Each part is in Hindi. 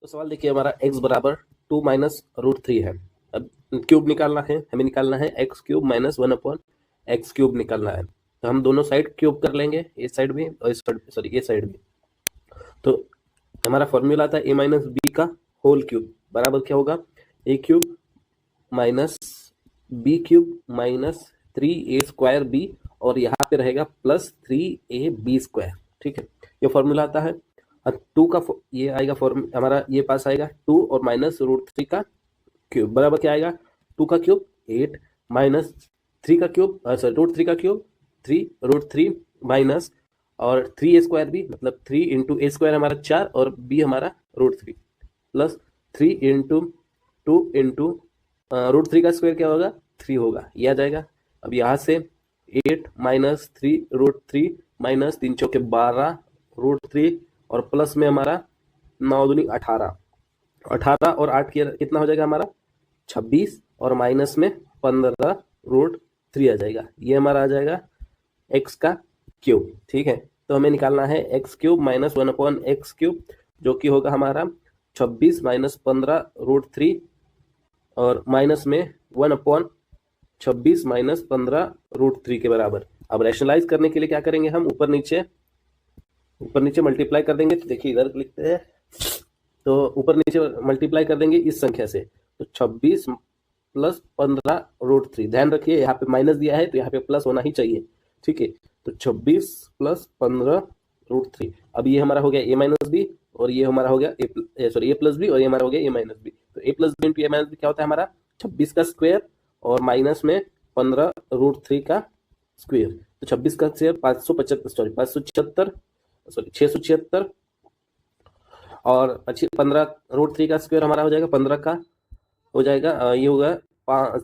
तो सवाल देखिए हमारा x बराबर 2 माइनस रूट 3 है। अब क्यूब निकालना है, हमें निकालना है x cube minus 1/x cube निकालना है। तो हम दोनों साइड क्यूब कर लेंगे, इस साइड भी और इस साइड, सॉरी ये साइड भी। तो हमारा फॉर्मूला था a माइनस बी का होल क्यूब बराबर क्या होगा, a cube minus b cube minus 3a² b, और यहाँ पे रहेगा प्लस 3ab²। ठीक है, ये फॉर्मूला आता है। अब 2 का ये आएगा फॉर्म हमारा, ये पास आएगा 2 और माइनस रूट 3 का क्यूब बराबर क्या आएगा, 2 का क्यूब 8 माइनस 3 का क्यूब, सॉरी रूट 3 का क्यूब 3 रूट 3 माइनस और 3a² b, मतलब 3 इंटू a² हमारा 4 और b हमारा root 3 plus 3 into 2 into root 3 का स्क्वायर क्या होगा 3 होगा, ये आ जाएगा। अब यहाँ से 8 माइनस 3 रूट 3 माइनस 3 चौके 12 रूट 3 और प्लस में हमारा 9 दूनी 18, 18 और 8 कितना हो जाएगा हमारा 26 और माइनस में 15 रूट 3 आ जाएगा, ये हमारा आ जाएगा x का क्यूब। ठीक है, तो हमें निकालना है x cube minus 1/x cube, जो कि होगा हमारा 26 माइनस 15 रूट 3 और माइनस में 1/26 माइनस 15 रूट 3 के बराबर। अब रैशनलाइज करने के लिए क्या करेंगे हम, ऊपर नीचे मल्टीप्लाई कर देंगे। तो देखिए इधर लिखते हैं, तो ऊपर नीचे मल्टीप्लाई कर देंगे इस संख्या से, तो 26 प्लस 15 रूट 3। ध्यान रखिए यहाँ पे माइनस दिया है तो यहाँ पे प्लस होना ही चाहिए। ठीक है, तो 26 प्लस 15 रूट 3। अब ये हमारा हो गया a माइनस बी और ये हमारा हो गया ए प्लस बी और ये हमारा हो गया a माइनस बी। तो a plus b into a minus b क्या होता है हमारा 26 का स्क्वायर और माइनस में 15 रूट 3 का स्क्वायर। तो 26 का स्क्वायर 676 और 15 रूट 3 का स्क्वायर हमारा हो जाएगा 15 का हो जाएगा, ये होगा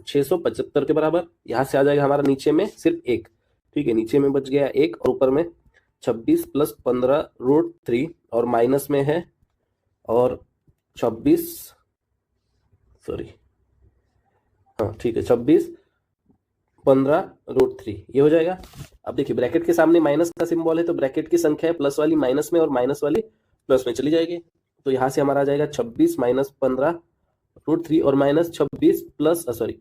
675 के बराबर। यहाँ से आ जाएगा हमारा नीचे में सिर्फ 1। ठीक है, नीचे में बच गया 1 और ऊपर में 26 प्लस 15 रूट 3 और माइनस में है और 26, सॉरी हाँ ठीक है 26 15 रूट 3 ये हो जाएगा। अब देखिए ब्रैकेट के सामने माइनस का सिंबल है, तो ब्रैकेट की संख्या है प्लस वाली माइनस में और माइनस वाली प्लस में चली जाएगी। तो यहाँ से हमारा आ जाएगा 26 माइनस 15 रूट 3 और माइनस 26 प्लस सॉरी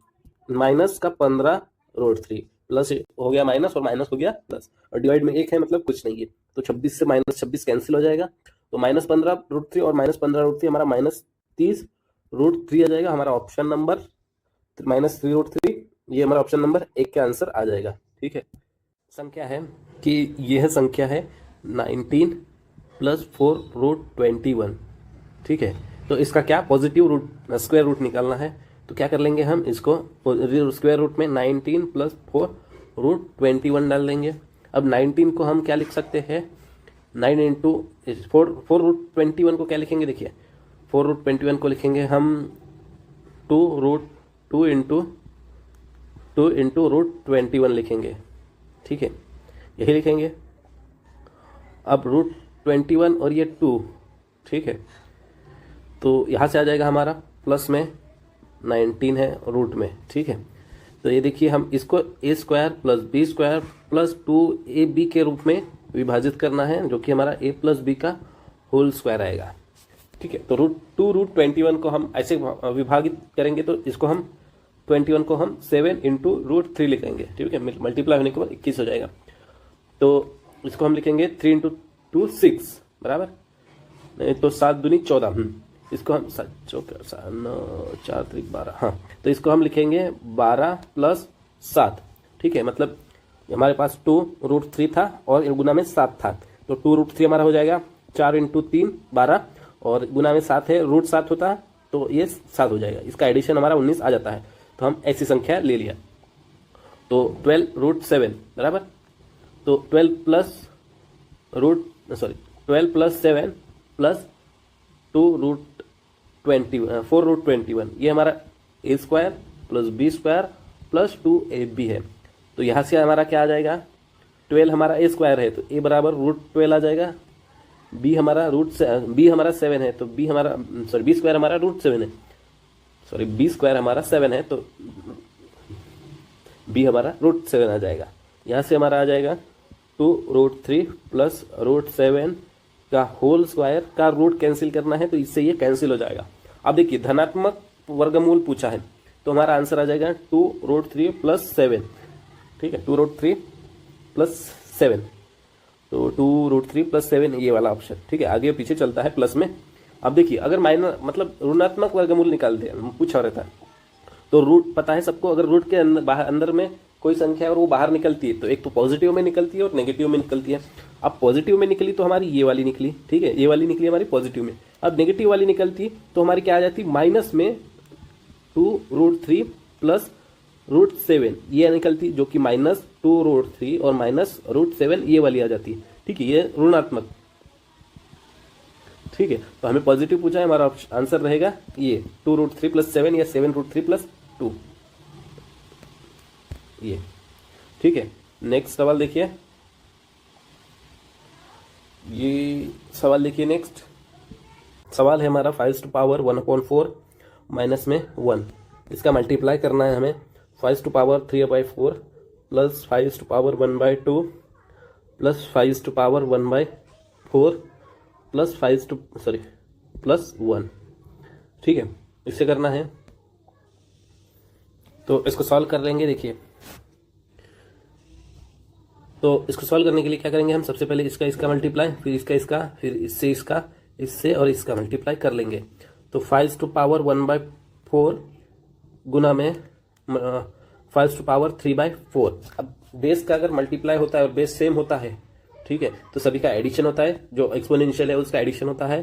माइनस का 15 रूट 3 प्लस हो गया माइनस और माइनस हो गया प्लस, और डिवाइड में 1 है मतलब कुछ नहीं है। तो 26 से माइनस 26 कैंसिल हो जाएगा, तो माइनस 15 रूट 3 और माइनस 15 रूट 3 हमारा माइनस 30 रूट 3 आ जाएगा। हमारा ऑप्शन नंबर माइनस 3 रूट 3, ये हमारा ऑप्शन नंबर 1 का आंसर आ जाएगा। ठीक है, संख्या है कि यह संख्या है 19 प्लस 4 रूट 21। ठीक है, तो इसका क्या पॉजिटिव रूट स्क्वायर रूट निकालना है। तो क्या कर लेंगे हम, इसको स्क्वायर रूट में 19 प्लस 4 रूट 21 डाल देंगे। अब 19 को हम क्या लिख सकते हैं, 9 इंटू 4 रूट 21 को क्या लिखेंगे, देखिए 4 रूट 21 को लिखेंगे हम 2 इंटू रूट 21 लिखेंगे। ठीक है, यही लिखेंगे। अब रूट 21 और ये 2, ठीक है, तो यहाँ से आ जाएगा हमारा प्लस में 19 है रूट में। ठीक है, तो ये देखिए हम इसको a² plus b² plus 2ab के रूप में विभाजित करना है, जो कि हमारा a प्लस b का होल स्क्वायर आएगा। ठीक है, तो रूट 21 को हम ऐसे विभाजित करेंगे, तो इसको हम 21 को हम 7 इंटू रूट 3 लिखेंगे। ठीक है, मल्टीप्लाई होने के बाद 21 हो जाएगा। तो इसको हम लिखेंगे 3 इंटू 2 6 बराबर, नहीं तो 7 दूनी 14। इसको हम 7 चौके 4 3 12, हाँ, तो इसको हम लिखेंगे 12 प्लस 7। ठीक है, मतलब हमारे पास 2 रूट 3 था और गुना में 7 था, तो 2 रूट 3 हमारा हो जाएगा 4 इंटू 3 12 और गुना में 7 है, रूट 7 होता है तो ये 7 हो जाएगा। इसका एडिशन हमारा 19 आ जाता है, तो हम ऐसी संख्या ले लिया। तो 12 रूट 7 बराबर, तो 12 प्लस 7 प्लस 2 रूट 4 रूट 21, ये हमारा a² plus b² plus 2ab है। तो यहाँ से हमारा क्या आ जाएगा, 12 हमारा a² है तो a बराबर रूट 12 आ जाएगा। b हमारा b हमारा 7 है तो b b² हमारा रूट 7 है, सॉरी b² हमारा 7 है तो b हमारा रूट 7 आ जाएगा। यहाँ से हमारा आ जाएगा 2 रूट 3 प्लस रूट 7 का होल स्क्वायर का रूट कैंसिल करना है, तो इससे ये कैंसिल हो जाएगा। अब देखिए धनात्मक वर्गमूल पूछा है, तो हमारा आंसर आ जाएगा 2√3 + 7। ठीक है, 2√3 + 7, तो 2√3 + 7 ये वाला ऑप्शन। ठीक है, आगे पीछे चलता है प्लस में। अब देखिए अगर माइनस मतलब ऋणात्मक वर्गमूल निकालते हैं, पूछा रहता है, तो रूट पता है सबको, अगर रूट के अंदर में कोई संख्या है और वो बाहर निकलती है, तो एक तो पॉजिटिव में निकलती है और नेगेटिव में निकलती है। अब पॉजिटिव में निकली तो हमारी ये वाली निकली, ठीक है, ये वाली निकली हमारी पॉजिटिव में। अब नेगेटिव वाली निकलती तो हमारी क्या आ जाती, माइनस में 2√3 + √7 ये निकलती, जो कि -2√3 और -√7 ये वाली आ जाती है। ठीक है, ये ऋणात्मक। ठीक है, तो हमें पॉजिटिव पूछा है, हमारा आंसर रहेगा ये 2√3 + 7 या 7√3 + 2 ये। ठीक है, नेक्स्ट सवाल देखिए, ये सवाल देखिए। नेक्स्ट सवाल है हमारा 5⁴ माइनस में 1, इसका मल्टीप्लाई करना है हमें। 5⁴ 3/4 + 5⁴ 1/2 + 5⁴ 1/4 + 1। ठीक है, इससे करना है, तो इसको सॉल्व कर लेंगे। देखिए, तो इसको सॉल्व करने के लिए क्या करेंगे हम, सबसे पहले इसका मल्टीप्लाई, फिर इसका, फिर इससे और इसका मल्टीप्लाई कर लेंगे। तो 5⁴ 1/4 गुना में 5⁴ 3/4। अब बेस का अगर मल्टीप्लाई होता है और बेस सेम होता है, ठीक है, तो सभी का एडिशन होता है, जो एक्सपोनेंशियल है उसका एडिशन होता है।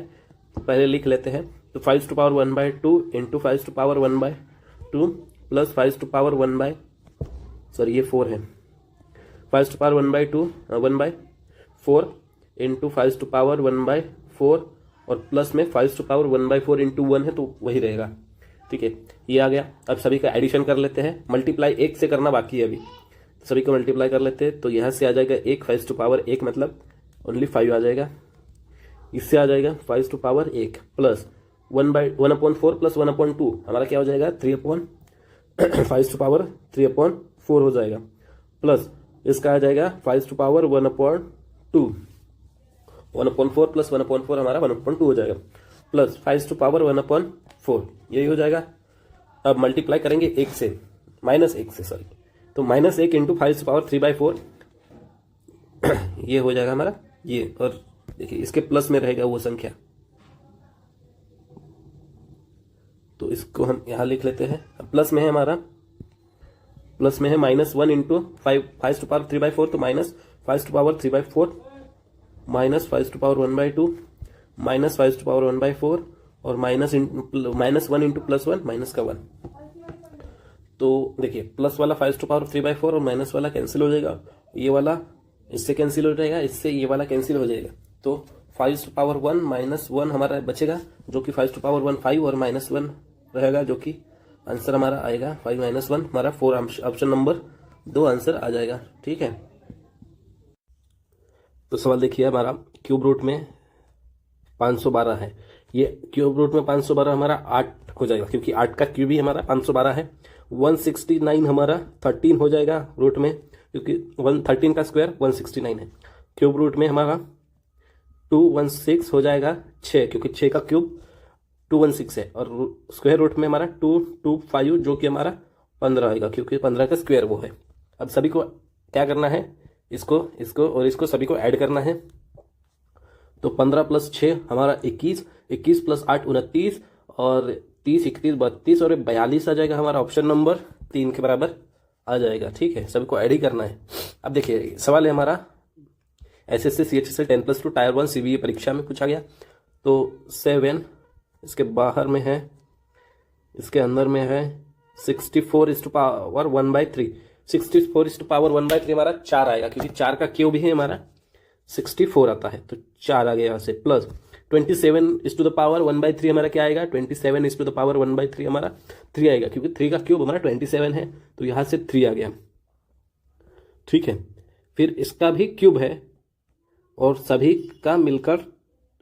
तो पहले लिख लेते हैं, तो 5⁴ 1/2 × 5⁴ 1/2 + 5⁴ 1/, सॉरी ये 4 है, 5⁴ 1/2 1/4 × 5⁴ 1/4 और प्लस में 5⁴ 1/4 × 1 है, तो वही रहेगा। ठीक है, ये आ गया। अब सभी का एडिशन कर लेते हैं, मल्टीप्लाई 1 से करना बाकी है अभी, सभी को मल्टीप्लाई कर लेते हैं। तो यहाँ से आ जाएगा 1 5⁴ 1 मतलब ओनली 5 आ जाएगा। इससे आ जाएगा 5⁴ 1 प्लस 1/4 + 1/2 हमारा क्या हो जाएगा 3/5⁴ 3/4 हो जाएगा, प्लस इसका आ जाएगा 5⁴ 1/2 1/4 + 1/4 हमारा 1/2 हो जाएगा, प्लस 5⁴ 1/4 यही हो जाएगा। अब मल्टीप्लाई करेंगे 1 से, -1 से, सॉरी, तो -1 × 5⁴ 3/4 ये हो जाएगा हमारा ये। और देखिए इसके प्लस में रहेगा वो संख्या, तो इसको हम यहां लिख लेते हैं। प्लस में है हमारा, प्लस में है -1 × 5⁴ 3/4, तो -5⁴ 3/4 -5⁴ 1/2 -5⁴ 1/4 और -1 × +1 माइनस का 1। तो देखिए प्लस वाला 5⁴ 3/4 और माइनस वाला कैंसिल हो जाएगा, ये वाला इससे कैंसिल हो जाएगा, इससे ये वाला कैंसिल हो जाएगा। तो 5⁴ 1 - 1 हमारा बचेगा, जो कि 5⁴ 1 5 और -1 रहेगा, जो कि आंसर हमारा आएगा 5 - 1 हमारा 4 ऑप्शन नंबर 2 आंसर आ जाएगा। ठीक है, तो सवाल देखिए हमारा क्यूब रूट में 512 है। ये क्यूब रूट में 512 हमारा 8 हो जाएगा, क्योंकि 8 का क्यूब ही हमारा 512 है। 169 हमारा 13 हो जाएगा रूट में, क्योंकि 13 का स्क्वायर 169 है। क्यूब रूट में हमारा 216 हो जाएगा 6, क्योंकि 6 का क्यूब 216 है, और स्क्वायर रूट में हमारा 225 जो कि हमारा 15 आएगा, क्योंकि 15 का स्क्वायर वो है। अब सभी को क्या करना है, इसको और इसको सभी को ऐड करना है। तो 15 + 6 हमारा 21, 21 + 8 29 और 30 31 32 और 42 आ जाएगा हमारा ऑप्शन नंबर 3 के बराबर आ जाएगा। ठीक है, सभी को ऐड ही करना है। अब देखिए सवाल है हमारा SSC CHSL 10+2 टायर 1 CBE परीक्षा में पूछा गया। तो 7 इसके बाहर में है, इसके अंदर में है 64⁻1/3 64⁻1/3 हमारा 4 आएगा, क्योंकि 4 का क्यूब ही है हमारा 64 आता है, तो 4 आ गया यहाँ से। प्लस 27⁻1/3 हमारा क्या आएगा, 27⁻1/3 हमारा 3 आएगा, क्योंकि 3 का क्यूब हमारा 27 है, तो यहाँ से 3 आ गया। ठीक है, फिर इसका भी क्यूब है और सभी का मिलकर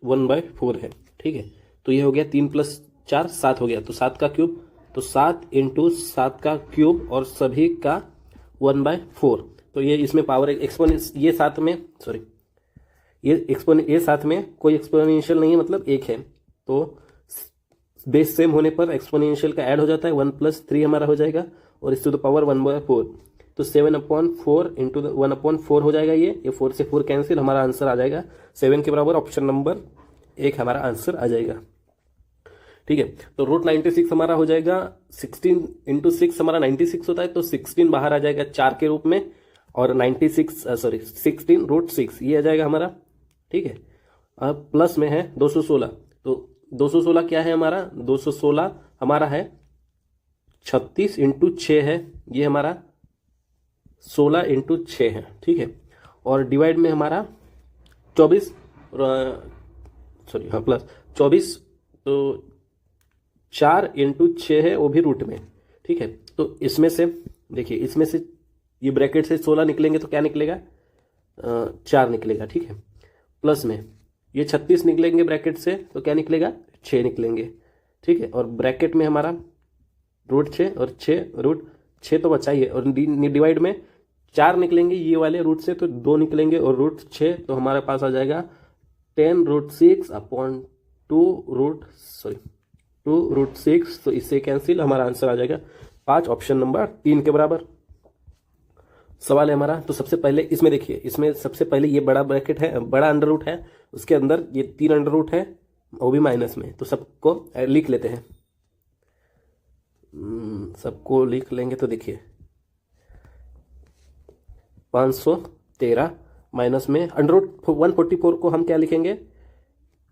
1/4 है। ठीक है, तो ये हो गया 3 + 4 7 हो गया, तो 7 का क्यूब, तो 7 × 7 का क्यूब और सभी का 1/4। तो ये इसमें पावर एक्सपोनेंस, ये साथ में सॉरी ये साथ में कोई एक्सपोनेंशियल नहीं है, मतलब एक है, तो बेस सेम होने पर एक्सपोनेंशियल का ऐड हो जाता है, 1+3 हमारा हो जाएगा, और इस टू द पावर 1/4, तो 7/4 इंटू 1/4 हो जाएगा। ये 4 से 4 कैंसिल, हमारा आंसर आ जाएगा 7 के बराबर, ऑप्शन नंबर 1 हमारा आंसर आ जाएगा। ठीक है, तो √96 हमारा हो जाएगा, 16 × 6 हमारा 96 होता है, तो 16 बाहर आ जाएगा 4 के रूप में, और 16 √6 ये आ जाएगा हमारा। ठीक है, अब प्लस में है 216, तो 216 क्या है हमारा, 216 हमारा है 36 × 6 है, ये हमारा 16 × 6 है। ठीक है, और डिवाइड में हमारा 24 प्लस 24, तो 4 × 6 है, वो भी रूट में। ठीक है, तो इसमें से देखिए, इसमें से ये ब्रैकेट से 16 निकलेंगे तो क्या निकलेगा, 4 निकलेगा। ठीक है, प्लस में ये 36 निकलेंगे ब्रैकेट से तो क्या निकलेगा, 6 निकलेंगे। ठीक है, और ब्रैकेट में हमारा √6 और 6 तो बचा ही है, और डिवाइड में 4 निकलेंगे ये वाले रूट से, तो 2 निकलेंगे, और √6 तो हमारे पास आ जाएगा 10√6, तो इससे कैंसिल, हमारा आंसर आ जाएगा 5, ऑप्शन नंबर 3 के बराबर। सवाल है हमारा, तो सबसे पहले इसमें देखिए, इसमें सबसे पहले ये बड़ा ब्रैकेट है, बड़ा अंडर रूट है, उसके अंदर ये 3 अंडर रूट है, वो भी माइनस में, तो सबको लिख लेते हैं। सबको लिख लेंगे तो देखिए 513 माइनस में अंडर रूट 144 को हम क्या लिखेंगे,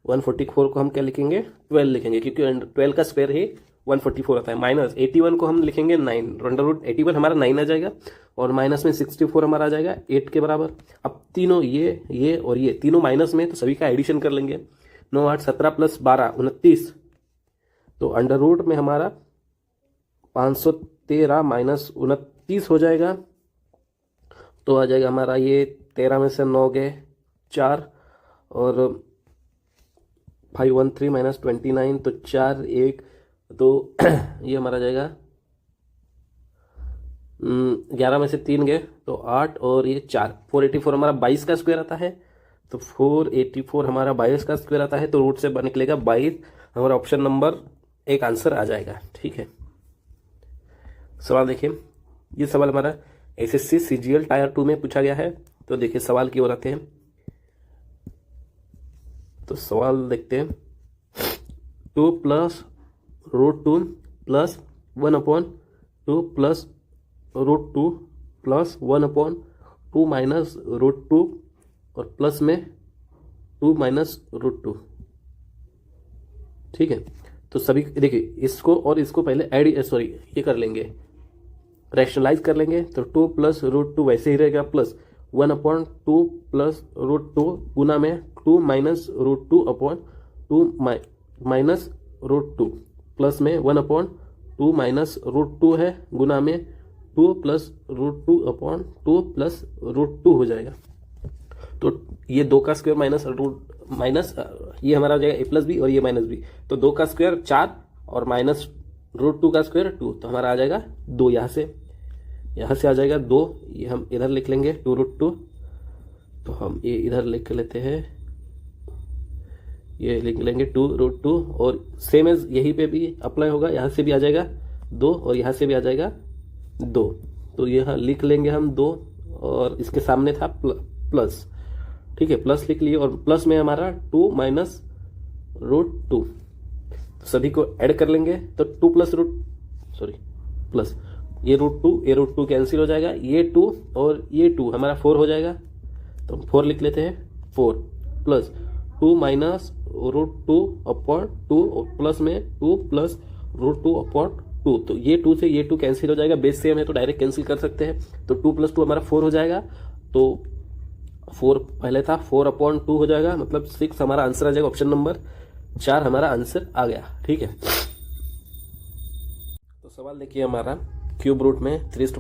144 को हम क्या लिखेंगे, 12 लिखेंगे, क्योंकि 12 का स्क्वायर ही 144 आता है। माइनस 81 को हम लिखेंगे 9, अंडर रूट 81 हमारा 9 आ जाएगा, और माइनस में 64 हमारा आ जाएगा 8 के बराबर। अब तीनों ये और ये तीनों माइनस में, तो सभी का एडिशन कर लेंगे, 9 8 17 + 12 29, तो अंडर रूट में हमारा 513 माइनस 29 हो जाएगा, तो आ जाएगा हमारा ये 13 में से 9 गए 4, और 513 माइनस 29, तो 4 1, तो ये हमारा जाएगा 11 में से 3 गए तो 8, और ये 4, 484 हमारा 22 का स्क्वायर आता है, तो 484 हमारा 22 का स्क्वायर आता है, तो रूट से निकलेगा 22, हमारा ऑप्शन नंबर 1 आंसर आ जाएगा। ठीक है, सवाल देखिए, ये सवाल हमारा SSC CGL टायर 2 में पूछा गया है। तो देखिए सवाल की ओर आते हैं, तो सवाल देखते हैं, 2 + √2 + 1/2 + √2 + 1/2 माइनस √2, और प्लस में 2 माइनस √2। ठीक है, तो सभी देखिए, इसको और इसको पहले ये कर लेंगे, रैशनलाइज कर लेंगे, तो 2 + √2 वैसे ही रहेगा, प्लस 1/2 + √2 गुना में 2 माइनस √2/2 माइनस √2, प्लस में 1/2 माइनस √2 है, गुना में 2 + √2/2 + √2 हो जाएगा। तो ये 2 का स्क्वायर माइनस ये हमारा हो जाएगा a + b, और ये -b, तो 2 का स्क्वायर 4, और माइनस √2 का स्क्वायर 2, तो हमारा आ जाएगा 2, यहाँ से आ जाएगा 2, ये हम इधर लिख लेंगे 2√2, तो हम ये इधर लिख लेते हैं, ये लिख लेंगे 2√2, और सेम एज यहीं पे भी अप्लाई होगा, यहाँ से भी आ जाएगा 2, और यहाँ से भी आ जाएगा 2, तो यहाँ लिख लेंगे हम 2, और इसके सामने था प्लस। ठीक है, प्लस लिख लिए, और प्लस में हमारा 2 माइनस √2, तो सभी को ऐड कर लेंगे, तो 2 प्लस ये √2 कैंसिल हो जाएगा, ये 2 और ये 2 हमारा 4 हो जाएगा, तो 4 लिख लेते हैं, 4 प्लस 2 माइनस √2/2, और प्लस में 2 प्लस √2/2, तो ये 2 से ये 2 कैंसिल हो जाएगा, बेस सेम है तो डायरेक्ट कैंसिल कर सकते हैं, तो 2 + 2 हमारा 4 हो जाएगा, तो 4 पहले था, 4/2 हो जाएगा, मतलब 6 हमारा आंसर आ जाएगा, ऑप्शन नंबर 4 हमारा आंसर आ गया। ठीक है, तो सवाल देखिए हमारा, क्यूब रूट में 3⁴ +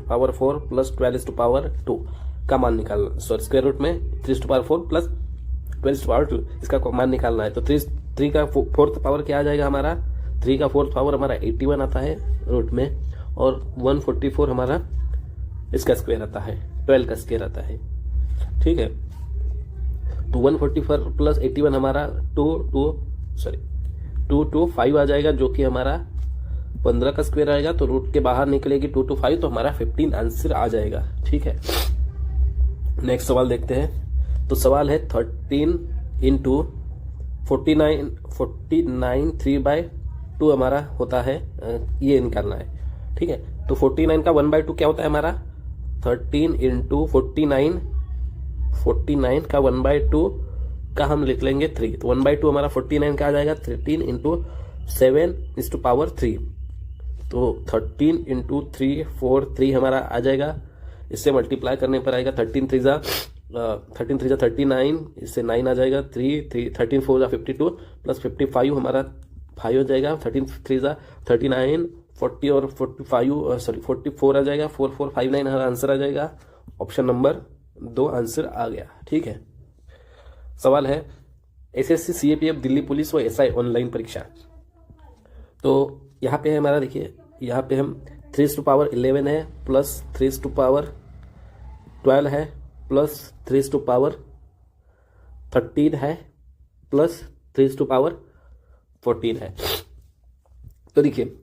12⁻² का मान निकालना, स्क्वायर रूट में 3⁴ + 12⁻², इसका मान निकालना है, तो 3 का 4th पावर क्या आ जाएगा हमारा, 3 का 4th पावर हमारा 81 आता है रूट में, और 144 हमारा इसका स्क्वायर आता है, 12 का स्क्वायर आता है। ठीक है, तो 144 प्लस 81 हमारा 225 आ जाएगा, जो कि हमारा 15 का स्क्वायर आएगा। तो रूट के बाहर निकलेगी 225, तो हमारा 15 आंसर आ जाएगा। ठीक है, नेक्स्ट सवाल देखते हैं। तो सवाल है 13 इंटू 49 3/2 हमारा होता है, ये निकालना है। ठीक है, तो 49 का 1/2 क्या होता है हमारा, 13 इंटू 49 का 1/2 का हम लिख लेंगे 3। तो 1/2 हमारा 49 का आ जाएगा 13 इंटू 7/3। तो 13 इंटू 3 4 3 हमारा आ जाएगा। इससे मल्टीप्लाई करने पर आएगा 13 3 जा 39, इससे 9 आ जाएगा। 13 4 जा 52 प्लस 55 हमारा 5 हो जाएगा। 13 3 जा 39, 40 और 44 आ जाएगा। 4459 हमारा आंसर आ जाएगा। ऑप्शन नंबर 2 आंसर आ गया। ठीक है, सवाल है एसएससी सीएपीएफ दिल्ली पुलिस व एसआई ऑनलाइन परीक्षा। तो यहाँ पे है हमारा, देखिए यहाँ पे हम 3⁻11 है प्लस 3⁻12 है प्लस 3⁻13 है प्लस 3⁻14 है। तो देखिए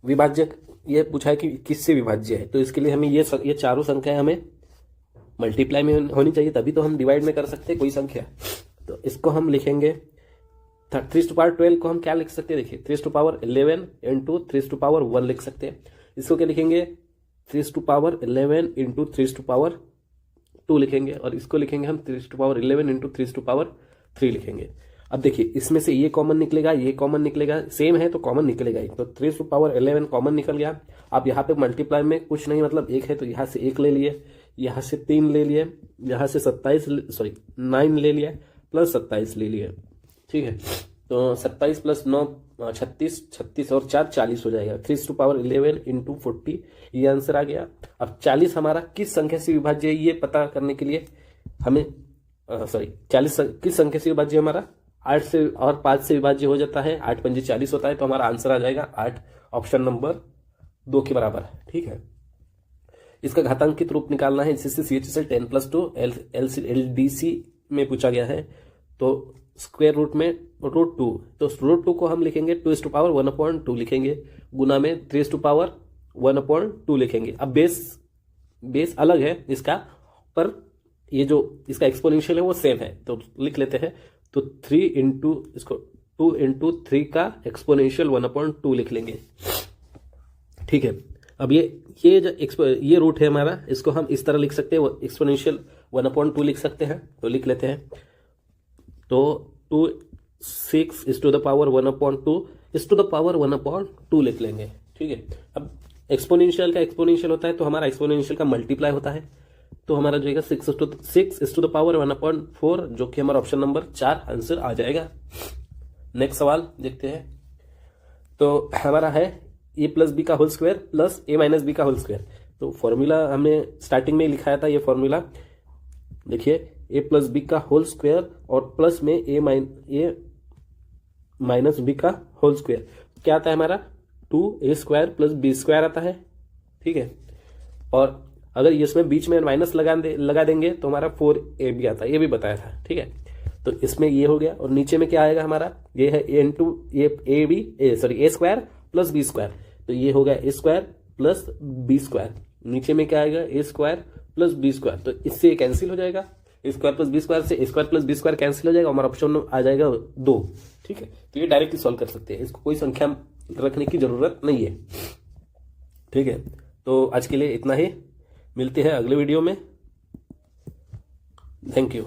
विभाज्य ये पूछा है कि किससे विभाज्य है, तो इसके लिए हमें ये चारों संख्याएं हमें मल्टीप्लाई में होनी चाहिए, तभी तो हम डिवाइड में कर सकते हैं कोई संख्या। तो इसको हम लिखेंगे 3⁻12 को हम क्या लिख सकते हैं, देखिए 3⁻11 इंटू 3⁻1 लिख सकते हैं। इसको क्या लिखेंगे 3⁻11 इंटू 3⁻2 लिखेंगे, और इसको लिखेंगे हम 3⁻11 इंटू 3⁻3 लिखेंगे। अब देखिए इसमें से ये कॉमन निकलेगा, ये कॉमन निकलेगा, सेम है तो कॉमन निकलेगा ही। तो 3⁻11 कॉमन निकल गया। अब यहाँ पे मल्टीप्लाई में कुछ नहीं, मतलब 1 है तो यहाँ से 1 ले लिए, यहाँ से 3 ले लिए, यहाँ से 9 ले लिया प्लस 27 ले लिए। ठीक है, तो 27 प्लस 9 36 और 4 40 हो जाएगा। 3⁻11 इंटू 40 ये आंसर आ गया। अब 40 हमारा किस संख्या से विभाज्य है ये पता करने के लिए हमें 40 किस संख्या से विभाज्य है हमारा, 8 से और 5 से विभाज्य हो जाता है। 8 पंजे 40 होता है, तो हमारा आंसर आ जाएगा 8, ऑप्शन नंबर 2 के बराबर। ठीक है, इसका घातांकित रूप निकालना है। इससे CHSL 10+2 LDC में पूछा गया है। तो स्क्वायर रूट में √2, तो √2 को हम लिखेंगे 2⁻1/2 लिखेंगे, गुना में 3⁻1/2 लिखेंगे। अब बेस अलग है इसका, पर ये जो इसका एक्सपोनेंशियल है वो सेम है, तो लिख लेते हैं। तो 2 इंटू 3 का एक्सपोनेंशियल 1/2 लिख लेंगे। ठीक है, अब ये रूट है हमारा, इसको हम इस तरह लिख सकते हैं, एक्सपोनेंशियल 1/2 लिख सकते हैं। तो लिख लेते हैं। तो 6 is to the power 1/2 is to the power 1/2 लिख लेंगे। ठीक है, अब एक्सपोनेंशियल का एक्सपोनेंशियल होता है तो हमारा एक्सपोनेंशियल का मल्टीप्लाई होता है, तो हमारा जो है 6 is to the power 1/4, जो कि हमारा ऑप्शन नंबर 4 आंसर आ जाएगा। नेक्स्ट सवाल देखते हैं। तो हमारा है a प्लस बी का whole square plus a minus b का होल स्क्वायर। तो फॉर्मूला हमने स्टार्टिंग में लिखाया था, ये फॉर्मूला देखिए a प्लस बी का होल स्क्वायर और प्लस में a माइनस बी का होल स्क्वायर क्या आता है हमारा 2a² प्लस b² आता है। ठीक है, और अगर इसमें बीच में माइनस लगा देंगे तो हमारा 4ab आता है, ये भी बताया था। ठीक है, तो इसमें ये हो गया, और नीचे में क्या आएगा हमारा, ये है a² प्लस b²। तो ये हो गया a² प्लस b²। नीचे में क्या आएगा a² प्लस b²। तो इससे ये कैंसिल हो जाएगा, a² प्लस b² से a² प्लस b² कैंसिल हो जाएगा, हमारा ऑप्शन आ जाएगा 2। ठीक है, तो ये डायरेक्टली सॉल्व कर सकते हैं, इसको कोई संख्या रखने की जरूरत नहीं है। ठीक है, तो आज के लिए इतना ही, मिलते हैं अगले वीडियो में। Thank you.